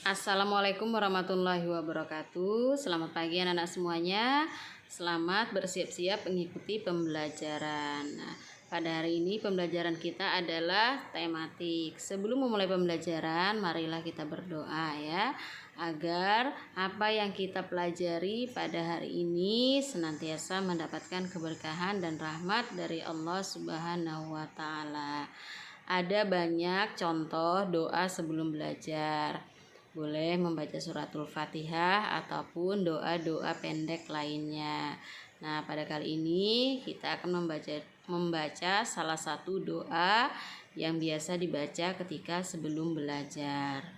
Assalamualaikum warahmatullahi wabarakatuh. Selamat pagi anak-anak semuanya. Selamat bersiap-siap mengikuti pembelajaran. Nah, pada hari ini pembelajaran kita adalah tematik. Sebelum memulai pembelajaran, marilah kita berdoa ya, agar apa yang kita pelajari pada hari ini senantiasa mendapatkan keberkahan dan rahmat dari Allah Subhanahu wa taala. Ada banyak contoh doa sebelum belajar. Boleh membaca suratul Fatihah ataupun doa-doa pendek lainnya. Nah, pada kali ini kita akan membaca salah satu doa yang biasa dibaca ketika sebelum belajar.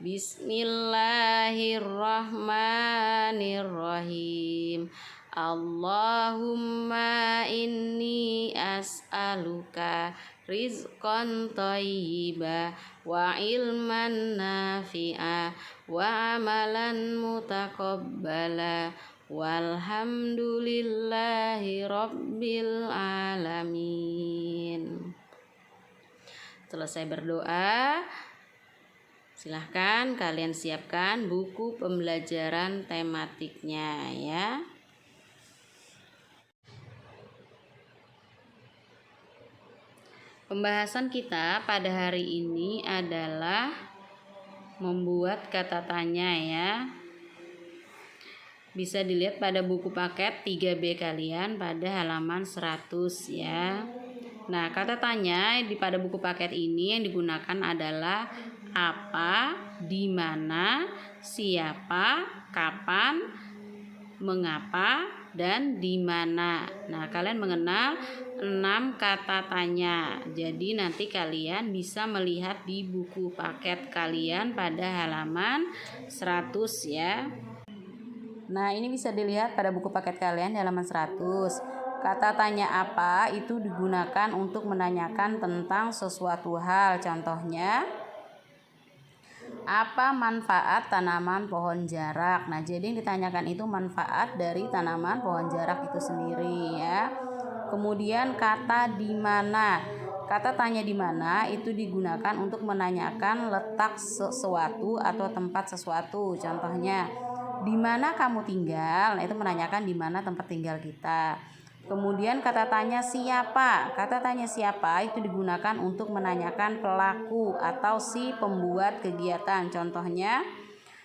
Bismillahirrahmanirrahim. Allahumma inni as'aluka rizqan thayyiba wa ilman nafi'a wa amalan mutaqabbala walhamdulillahi rabbil alamin. Selesai berdoa, silahkan kalian siapkan buku pembelajaran tematiknya ya. Pembahasan kita pada hari ini adalah membuat kata tanya ya. Bisa dilihat pada buku paket 3B kalian pada halaman 100 ya. Nah, kata tanya pada buku paket ini yang digunakan adalah apa, di mana, siapa, kapan, mengapa, dan di mana. Nah, kalian mengenal 6 kata tanya. Jadi nanti kalian bisa melihat di buku paket kalian pada halaman 100 ya. Nah, ini bisa dilihat pada buku paket kalian di halaman 100. Kata tanya apa itu digunakan untuk menanyakan tentang sesuatu hal. Contohnya, apa manfaat tanaman pohon jarak? Nah, jadi yang ditanyakan itu manfaat dari tanaman pohon jarak itu sendiri ya. Kemudian kata di mana. Kata tanya di mana itu digunakan untuk menanyakan letak sesuatu atau tempat sesuatu. Contohnya, di mana kamu tinggal? Nah, itu menanyakan di mana tempat tinggal kita. Kemudian kata tanya siapa. Kata tanya siapa itu digunakan untuk menanyakan pelaku atau si pembuat kegiatan. Contohnya,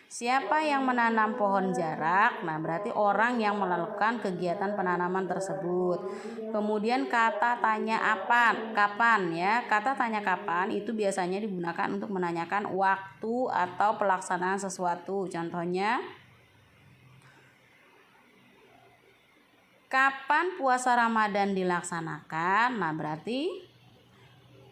siapa yang menanam pohon jarak? Nah, berarti orang yang melakukan kegiatan penanaman tersebut. Kemudian kata tanya apa? Kapan ya? Kata tanya kapan itu biasanya digunakan untuk menanyakan waktu atau pelaksanaan sesuatu. Contohnya, kapan puasa Ramadan dilaksanakan? Nah, berarti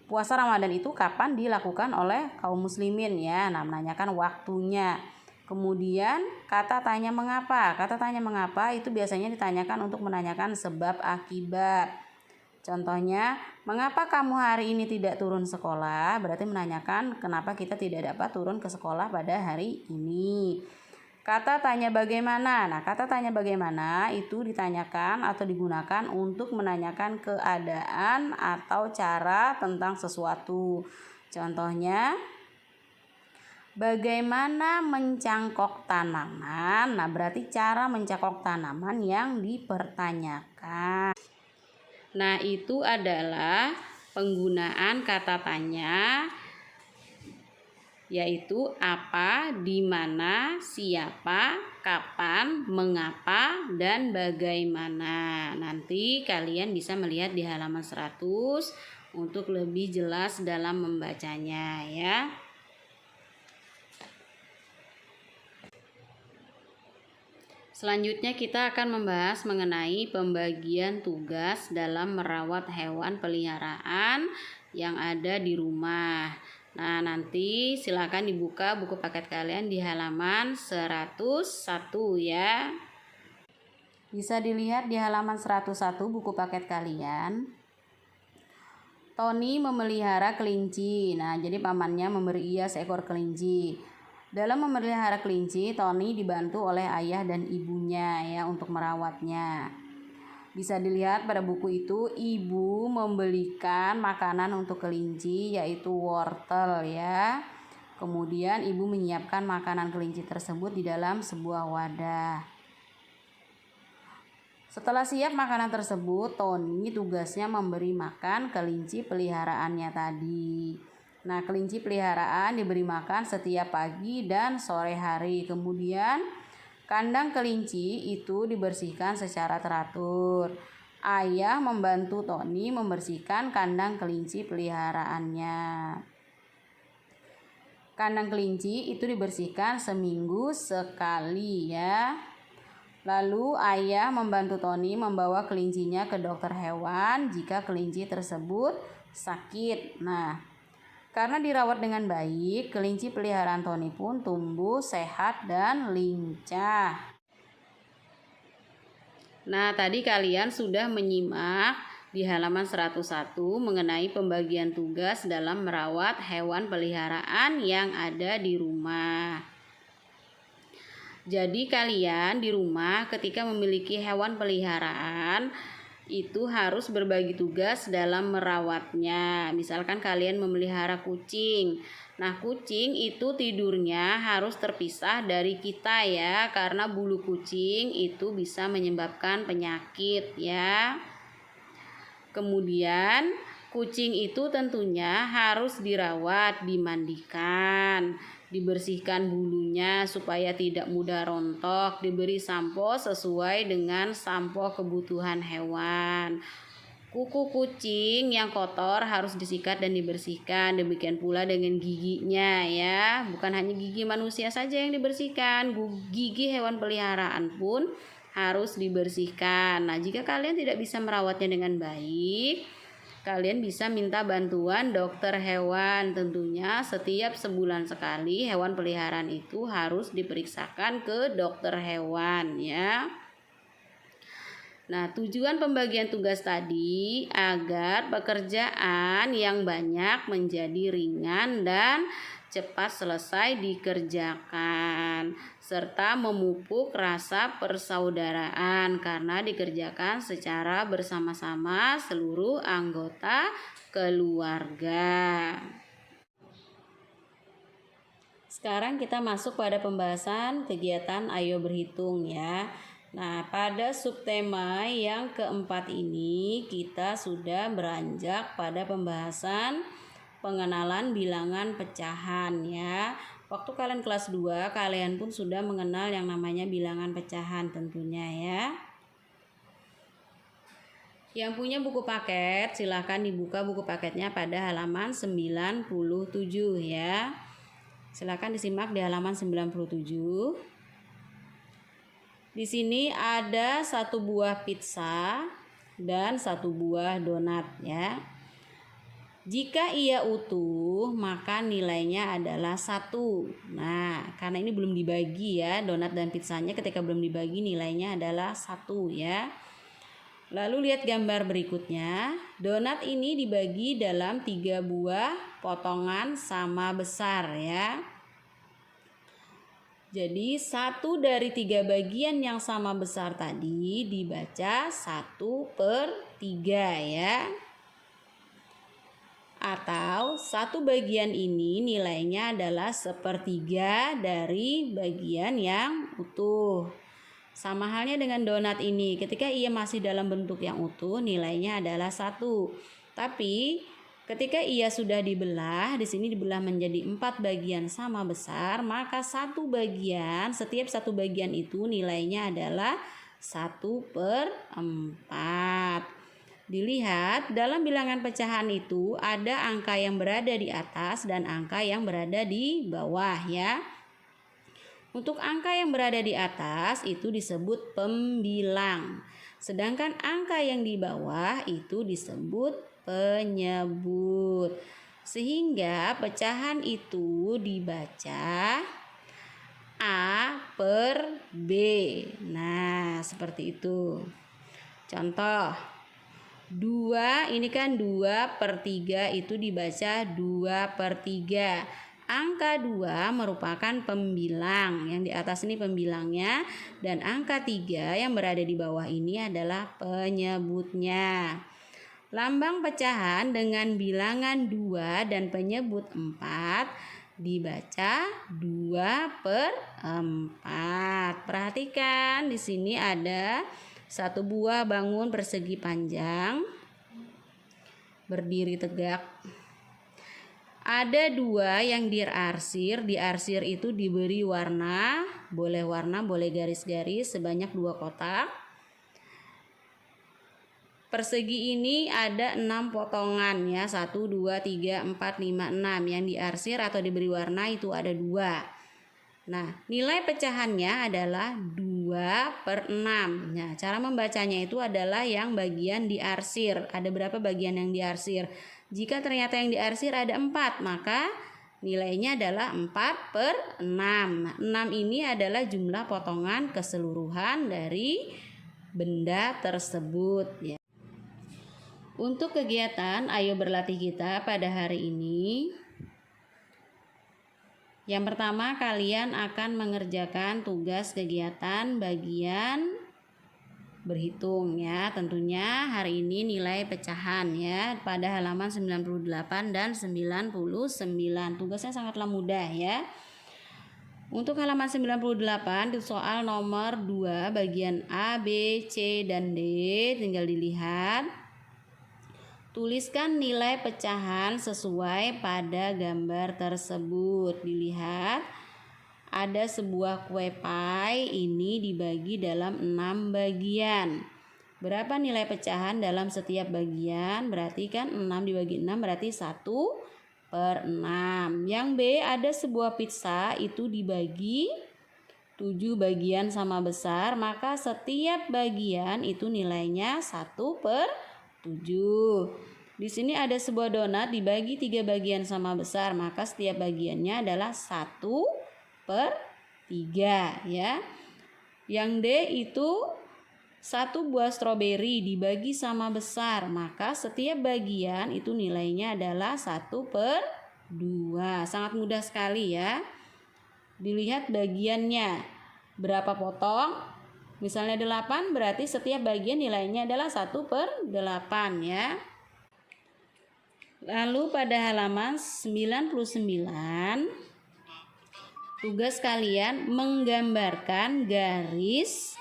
puasa Ramadan itu kapan dilakukan oleh kaum muslimin ya. Nah, menanyakan waktunya. Kemudian kata tanya mengapa. Kata tanya mengapa itu biasanya ditanyakan untuk menanyakan sebab akibat. Contohnya, mengapa kamu hari ini tidak turun sekolah? Berarti menanyakan kenapa kita tidak dapat turun ke sekolah pada hari ini. Kata tanya bagaimana. Nah, kata tanya bagaimana itu ditanyakan atau digunakan untuk menanyakan keadaan atau cara tentang sesuatu. Contohnya, bagaimana mencangkok tanaman? Nah, berarti cara mencangkok tanaman yang dipertanyakan. Nah, itu adalah penggunaan kata tanya, yaitu apa, di mana, siapa, kapan, mengapa, dan bagaimana. Nanti kalian bisa melihat di halaman 100 untuk lebih jelas dalam membacanya ya. Selanjutnya kita akan membahas mengenai pembagian tugas dalam merawat hewan peliharaan yang ada di rumah. Nah, nanti silakan dibuka buku paket kalian di halaman 101 ya. Bisa dilihat di halaman 101 buku paket kalian. Tony memelihara kelinci. Nah, jadi pamannya memberi ia seekor kelinci. Dalam memelihara kelinci, Tony dibantu oleh ayah dan ibunya ya untuk merawatnya. Bisa dilihat pada buku itu, ibu membelikan makanan untuk kelinci yaitu wortel ya. Kemudian ibu menyiapkan makanan kelinci tersebut di dalam sebuah wadah. Setelah siap makanan tersebut, Tony tugasnya memberi makan kelinci peliharaannya tadi. Nah, kelinci peliharaan diberi makan setiap pagi dan sore hari. Kemudian kandang kelinci itu dibersihkan secara teratur. Ayah membantu Tony membersihkan kandang kelinci peliharaannya. Kandang kelinci itu dibersihkan seminggu sekali ya. Lalu ayah membantu Tony membawa kelincinya ke dokter hewan jika kelinci tersebut sakit. Nah, karena dirawat dengan baik, kelinci peliharaan Tony pun tumbuh sehat dan lincah. Nah, tadi kalian sudah menyimak di halaman 101 mengenai pembagian tugas dalam merawat hewan peliharaan yang ada di rumah. Jadi kalian di rumah ketika memiliki hewan peliharaan itu harus berbagi tugas dalam merawatnya. Misalkan kalian memelihara kucing. Nah, kucing itu tidurnya harus terpisah dari kita ya, karena bulu kucing itu bisa menyebabkan penyakit ya. Kemudian kucing itu tentunya harus dirawat, dimandikan, dibersihkan bulunya supaya tidak mudah rontok, diberi sampo sesuai dengan sampo kebutuhan hewan. Kuku kucing yang kotor harus disikat dan dibersihkan, demikian pula dengan giginya ya. Bukan hanya gigi manusia saja yang dibersihkan, gigi hewan peliharaan pun harus dibersihkan. Nah, jika kalian tidak bisa merawatnya dengan baik, kalian bisa minta bantuan dokter hewan. Tentunya setiap sebulan sekali hewan peliharaan itu harus diperiksakan ke dokter hewan ya. Nah, tujuan pembagian tugas tadi agar pekerjaan yang banyak menjadi ringan dan cepat selesai dikerjakan, serta memupuk rasa persaudaraan karena dikerjakan secara bersama-sama seluruh anggota keluarga. Sekarang kita masuk pada pembahasan kegiatan Ayo Berhitung ya. Nah, pada subtema yang keempat ini kita sudah beranjak pada pembahasan pengenalan bilangan pecahan ya. Waktu kalian kelas 2, kalian pun sudah mengenal yang namanya bilangan pecahan tentunya ya. Yang punya buku paket silahkan dibuka buku paketnya pada halaman 97 ya. Silahkan disimak di halaman 97. Di sini ada 1 buah pizza dan 1 buah donat ya. Jika ia utuh, maka nilainya adalah 1. Nah, karena ini belum dibagi ya, donat dan pizzanya ketika belum dibagi nilainya adalah 1 ya. Lalu lihat gambar berikutnya. Donat ini dibagi dalam 3 buah potongan sama besar ya. Jadi 1 dari 3 bagian yang sama besar tadi dibaca 1/3 ya. Atau 1 bagian ini nilainya adalah 1/3 dari bagian yang utuh. Sama halnya dengan donat ini, ketika ia masih dalam bentuk yang utuh nilainya adalah 1. Tapi ketika ia sudah dibelah, di sini dibelah menjadi 4 bagian sama besar, maka setiap satu bagian itu nilainya adalah 1/4. Dilihat dalam bilangan pecahan itu ada angka yang berada di atas dan angka yang berada di bawah ya. Untuk angka yang berada di atas itu disebut pembilang, sedangkan angka yang di bawah itu disebut penyebut. Sehingga pecahan itu dibaca A/B. Nah, seperti itu. Contoh 2, ini kan 2/3 itu dibaca 2/3. Angka 2 merupakan pembilang, yang di atas ini pembilangnya, dan angka 3 yang berada di bawah ini adalah penyebutnya. Lambang pecahan dengan bilangan 2 dan penyebut 4 dibaca 2/4. Perhatikan di sini ada satu buah bangun persegi panjang berdiri tegak. Ada dua yang diarsir. Diarsir itu diberi warna, boleh garis-garis sebanyak 2 kotak. Persegi ini ada 6 potongan ya, 1, 2, 3, 4, 5, 6. Yang diarsir atau diberi warna itu ada 2. Nah, nilai pecahannya adalah 2/6. Nah, cara membacanya itu adalah yang bagian diarsir. Ada berapa bagian yang diarsir? Jika ternyata yang diarsir ada 4, maka nilainya adalah 4/6. Nah, 6 ini adalah jumlah potongan keseluruhan dari benda tersebut ya. Untuk kegiatan ayo berlatih kita pada hari ini, yang pertama kalian akan mengerjakan tugas kegiatan bagian berhitung ya. Tentunya hari ini nilai pecahan ya pada halaman 98 dan 99. Tugasnya sangatlah mudah ya. Untuk halaman 98 itu soal nomor 2 bagian A, B, C, dan D. Tinggal dilihat. Tuliskan nilai pecahan sesuai pada gambar tersebut. Dilihat ada sebuah kue pie, ini dibagi dalam 6 bagian. Berapa nilai pecahan dalam setiap bagian? Berarti kan 6 dibagi 6 berarti 1/6. Yang B, ada sebuah pizza, itu dibagi 7 bagian sama besar, maka setiap bagian itu nilainya 1/7. Di sini ada sebuah donat dibagi 3 bagian sama besar, maka setiap bagiannya adalah 1/3 ya. Yang D itu 1 buah stroberi dibagi sama besar, maka setiap bagian itu nilainya adalah 1/2. Sangat mudah sekali ya. Dilihat bagiannya berapa potong. Misalnya 8, berarti setiap bagian nilainya adalah 1/8 ya. Lalu pada halaman 99, tugas kalian menggambarkan garis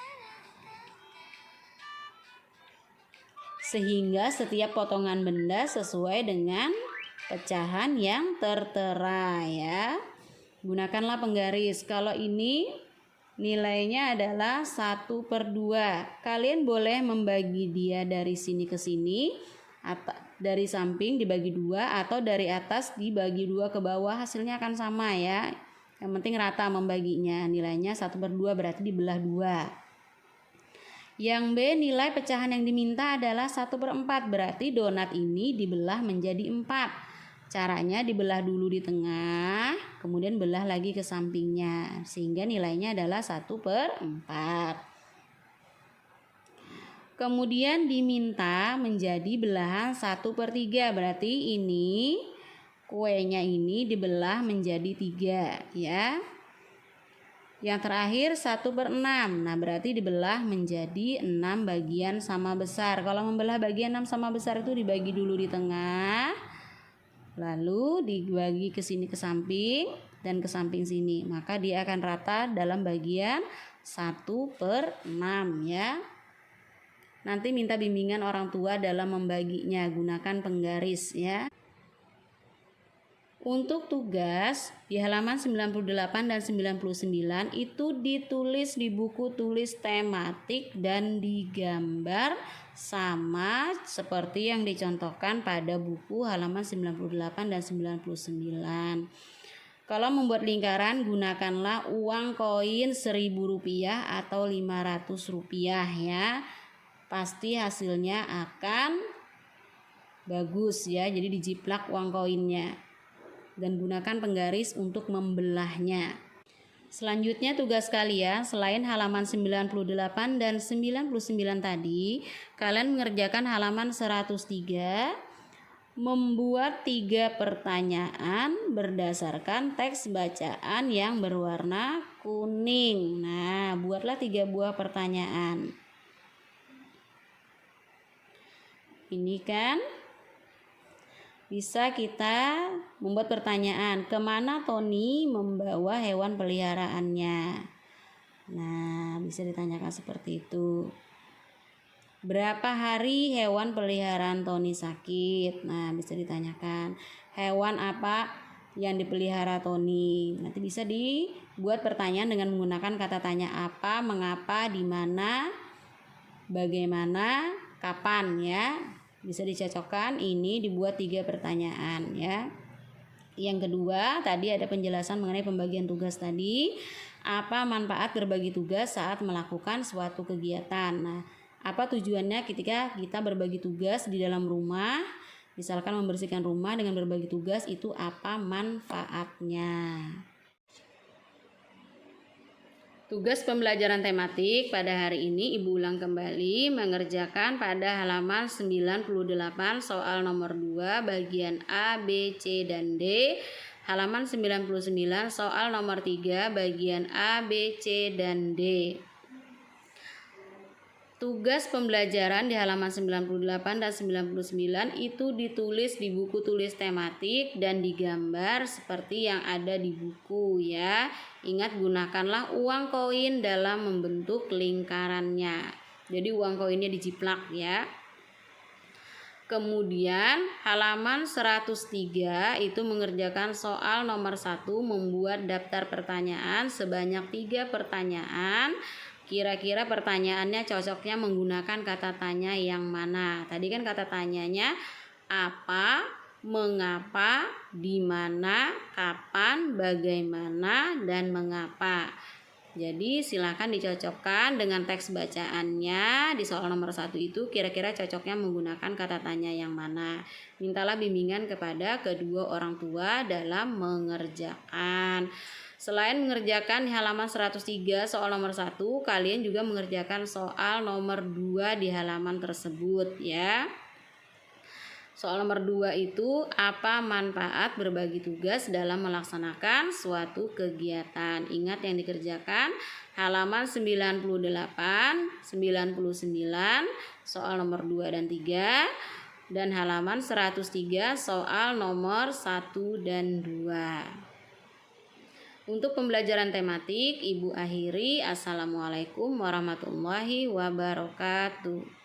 sehingga setiap potongan benda sesuai dengan pecahan yang tertera ya. Gunakanlah penggaris. Kalau ini nilainya adalah 1/2. Kalian boleh membagi dia dari sini ke sini, atau dari samping dibagi 2, atau dari atas dibagi 2 ke bawah, hasilnya akan sama ya. Yang penting rata membaginya. Nilainya 1/2 berarti dibelah 2. Yang B, nilai pecahan yang diminta adalah 1/4, berarti donat ini dibelah menjadi 4. Caranya dibelah dulu di tengah, kemudian belah lagi ke sampingnya, sehingga nilainya adalah 1/4. Kemudian diminta menjadi belahan 1/3, berarti ini kuenya ini dibelah menjadi 3 ya. Yang terakhir 1/6, nah berarti dibelah menjadi 6 bagian sama besar. Kalau membelah bagian 6 sama besar itu dibagi dulu di tengah, lalu dibagi ke sini ke samping dan ke samping sini, maka dia akan rata dalam bagian 1/6 ya. Nanti minta bimbingan orang tua dalam membaginya, gunakan penggaris ya. Untuk tugas di halaman 98 dan 99 itu ditulis di buku tulis tematik dan digambar sama seperti yang dicontohkan pada buku halaman 98 dan 99. Kalau membuat lingkaran, gunakanlah uang koin Rp1.000 atau Rp500 ya. Pasti hasilnya akan bagus ya. Jadi dijiplak uang koinnya dan gunakan penggaris untuk membelahnya. Selanjutnya tugas kalian selain halaman 98 dan 99 tadi, kalian mengerjakan halaman 103, membuat 3 pertanyaan berdasarkan teks bacaan yang berwarna kuning. Nah, buatlah 3 buah pertanyaan. Ini kan bisa kita membuat pertanyaan, kemana Tony membawa hewan peliharaannya? Nah, bisa ditanyakan seperti itu. Berapa hari hewan peliharaan Tony sakit? Nah, bisa ditanyakan. Hewan apa yang dipelihara Tony? Nanti bisa dibuat pertanyaan dengan menggunakan kata tanya apa, mengapa, di mana, bagaimana, kapan ya. Bisa dicocokkan, ini dibuat 3 pertanyaan ya. Yang kedua, tadi ada penjelasan mengenai pembagian tugas tadi. Apa manfaat berbagi tugas saat melakukan suatu kegiatan? Nah, apa tujuannya ketika kita berbagi tugas di dalam rumah? Misalkan membersihkan rumah dengan berbagi tugas, itu apa manfaatnya? Tugas pembelajaran tematik pada hari ini Ibu ulang kembali mengerjakan pada halaman 98 soal nomor 2 bagian A, B, C, dan D. Halaman 99 soal nomor 3 bagian A, B, C, dan D. Tugas pembelajaran di halaman 98 dan 99 itu ditulis di buku tulis tematik dan digambar seperti yang ada di buku ya. Ingat, gunakanlah uang koin dalam membentuk lingkarannya. Jadi uang koinnya dijiplak ya. Kemudian halaman 103 itu mengerjakan soal nomor 1, membuat daftar pertanyaan sebanyak 3 pertanyaan. Kira-kira pertanyaannya cocoknya menggunakan kata tanya yang mana? Tadi kan kata tanyanya apa, mengapa, di mana, kapan, bagaimana, dan mengapa. Jadi silakan dicocokkan dengan teks bacaannya di soal nomor 1 itu kira-kira cocoknya menggunakan kata tanya yang mana. Mintalah bimbingan kepada kedua orang tua dalam mengerjakan. Selain mengerjakan di halaman 103 soal nomor 1, kalian juga mengerjakan soal nomor 2 di halaman tersebut ya. Soal nomor 2 itu apa manfaat berbagi tugas dalam melaksanakan suatu kegiatan. Ingat yang dikerjakan halaman 98, 99 soal nomor 2 dan 3 dan halaman 103 soal nomor 1 dan 2. Untuk pembelajaran tematik, Ibu akhiri. Assalamualaikum warahmatullahi wabarakatuh.